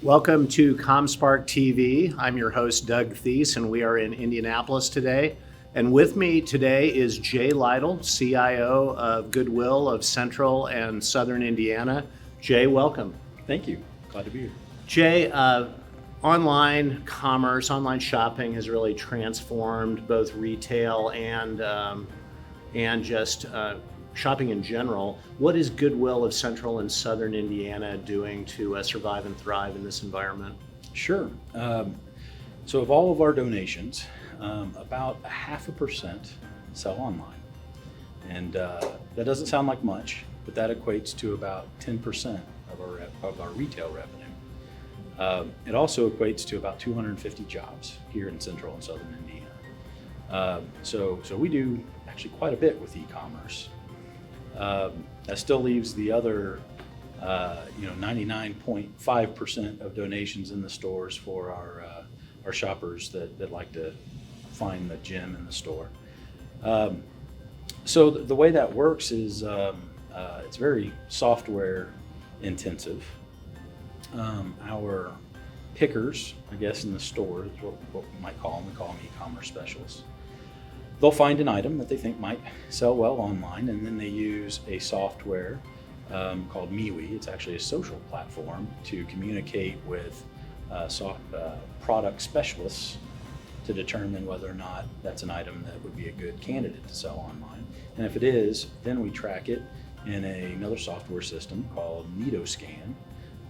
Welcome to ComSpark TV. I'm your host, Doug Theis, and we are in Indianapolis today. And with me today is Jay Lytle, CIO of Goodwill of Central and Southern Indiana. Jay, welcome. Thank you. Glad to be here. Jay, online commerce, online shopping has really transformed both retail and just shopping in general. What is Goodwill of Central and Southern Indiana doing to survive and thrive in this environment? Sure. So of all of our donations, about 0.5% sell online. And that doesn't sound like much, but that equates to about 10% of our retail revenue. It also equates to about 250 jobs here in Central and Southern Indiana. So we do actually quite a bit with e-commerce. That still leaves the other 99.5% of donations in the stores for our shoppers that like to find the gem in the store. So the way that works is it's very software intensive. Our pickers, I guess, in the store is what we might call them. We call them e-commerce specialists. They'll find an item that they think might sell well online, and then they use a software called MeWe. It's actually a social platform to communicate with product specialists to determine whether or not that's an item that would be a good candidate to sell online. And if it is, then we track it in another software system called NitoScan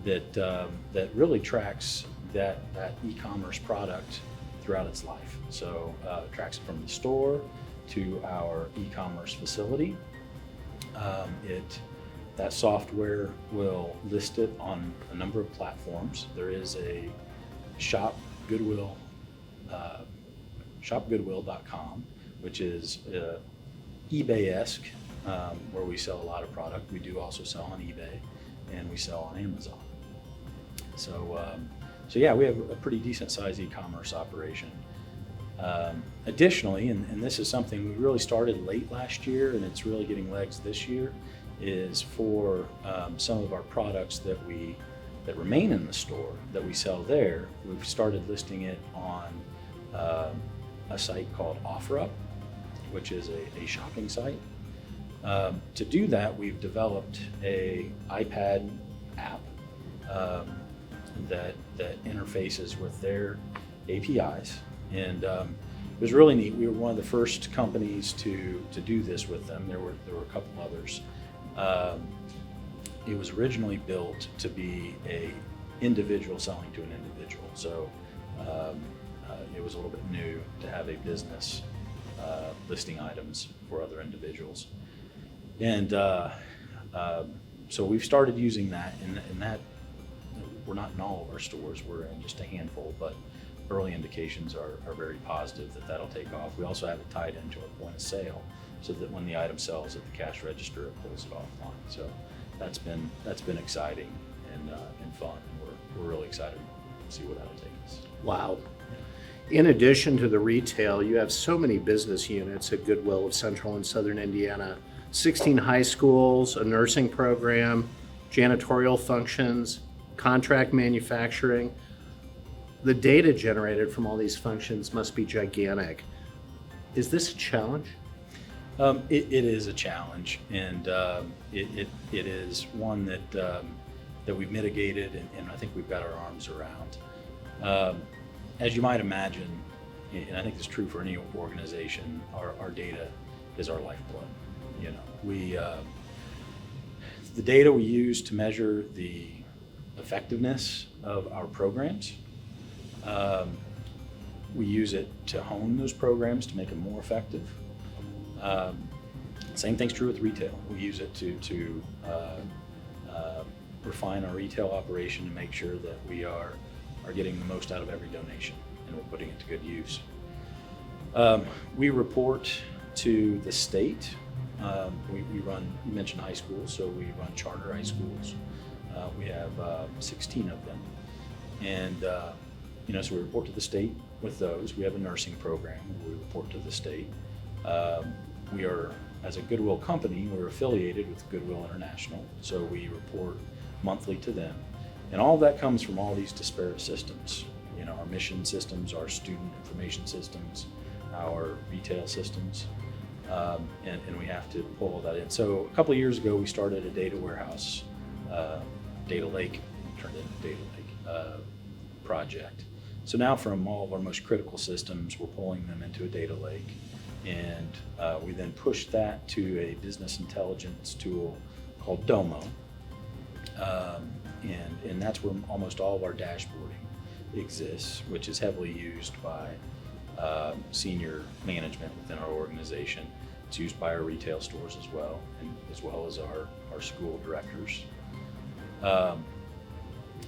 that really tracks that e-commerce product throughout its life. So it tracks it from the store to our e-commerce facility. That software will list it on a number of platforms. There is a shopgoodwill.com, which is eBay-esque, where we sell a lot of product. We do also sell on eBay, and we sell on Amazon. So yeah, we have a pretty decent sized e-commerce operation. Additionally, and this is something we really started late last year, and it's really getting legs this year, is for some of our products that remain in the store that we sell there. We've started listing it on a site called OfferUp, which is a shopping site. To do that, we've developed a iPad app that interfaces with their APIs, and it was really neat. We were one of the first companies to do this with them. There were a couple others. It was originally built to be a individual selling to an individual, so it was a little bit new to have a business listing items for other individuals, and so we've started using that, and that we're not in all of our stores. We're in just a handful, but early indications are very positive that that'll take off. We also have it tied into our point of sale, so that when the item sells at the cash register, it pulls it offline. So that's been exciting and fun, and we're really excited to see where that'll take us. Wow. In addition to the retail, you have so many business units at Goodwill of Central and Southern Indiana. 16 high schools, a nursing program, janitorial functions, contract manufacturing. The data generated from all these functions must be gigantic. Is this a challenge? It is a challenge, and it is one that we've mitigated, and I think we've got our arms around. As you might imagine, and I think it's true for any organization, our data is our lifeblood. The data we use to measure the effectiveness of our programs. We use it to hone those programs to make them more effective. Same thing's true with retail. We use it to refine our retail operation to make sure that we are getting the most out of every donation, and we're putting it to good use. We report to the state. We run, you mentioned high schools, so we run charter high schools. We have 16 of them, and so we report to the state with those. We have a nursing program where we report to the state. We are, as a Goodwill company, we're affiliated with Goodwill International, so we report monthly to them. And all of that comes from all these disparate systems. Our mission systems, our student information systems, our retail systems, and we have to pull all that in. So a couple of years ago, we started a data warehouse, data lake, turned into data lake project. So now from all of our most critical systems, we're pulling them into a data lake, and we then push that to a business intelligence tool called Domo, and that's where almost all of our dashboarding exists, which is heavily used by senior management within our organization. It's used by our retail stores as well, and as well as our school directors.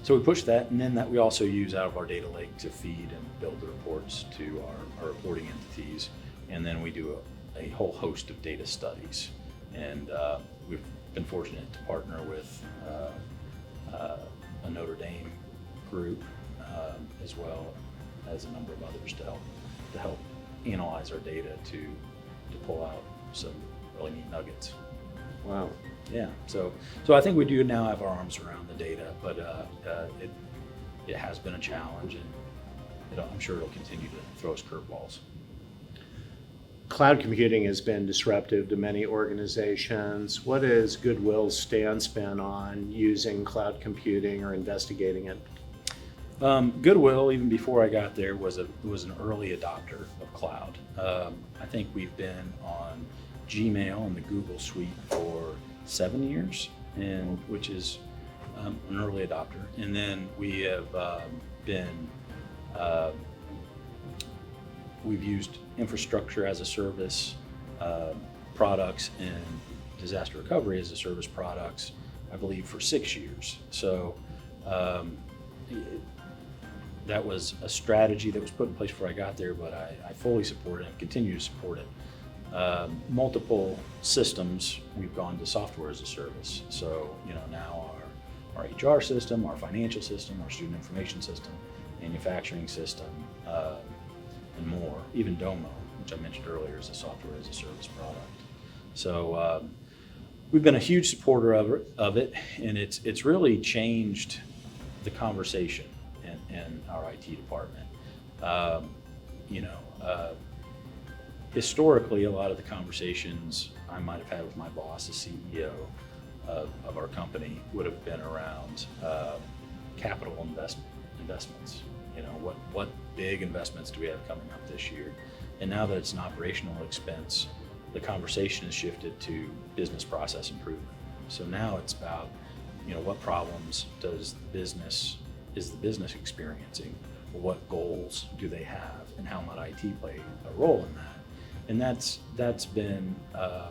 So we push that, and then that we also use out of our data lake to feed and build the reports to our reporting entities, and then we do a whole host of data studies. And we've been fortunate to partner with a Notre Dame group, as well as a number of others to help analyze our data to pull out some really neat nuggets. Wow. Yeah, so I think we do now have our arms around the data, but it has been a challenge, and I'm sure it'll continue to throw us curveballs. Cloud computing has been disruptive to many organizations. What is Goodwill's stance been on using cloud computing or investigating it? Goodwill, even before I got there, was an early adopter of cloud. I think we've been on Gmail and the Google Suite for 7 years, and which is an early adopter. And then we have we've used infrastructure as a service products and disaster recovery as a service products, I believe, for 6 years. So that was a strategy that was put in place before I got there, but I fully support it and continue to support it. Multiple systems, we've gone to software as a service. So now our HR system, our financial system, our student information system, manufacturing system, and more. Even Domo, which I mentioned earlier, is a software as a service product. So we've been a huge supporter of it, and it's really changed the conversation in our IT department. Historically, a lot of the conversations I might have had with my boss, the CEO of our company, would have been around capital investments. What big investments do we have coming up this year? And now that it's an operational expense, the conversation has shifted to business process improvement. So now it's about, what problems is the business experiencing? What goals do they have, and how might IT play a role in that? And that's been, I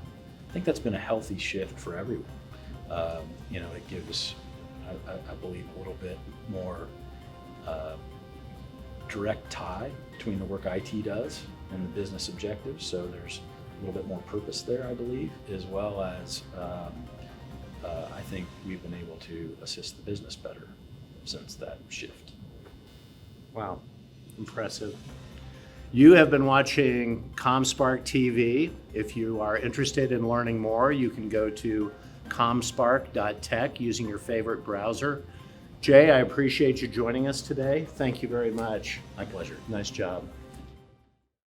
think that's been a healthy shift for everyone. It gives, I believe, a little bit more direct tie between the work IT does and the business objectives. So there's a little bit more purpose there, I believe, as well as I think we've been able to assist the business better since that shift. Wow, impressive. You have been watching ComSpark TV. If you are interested in learning more, you can go to comspark.tech using your favorite browser. Jay, I appreciate you joining us today. Thank you very much. My pleasure. Nice job.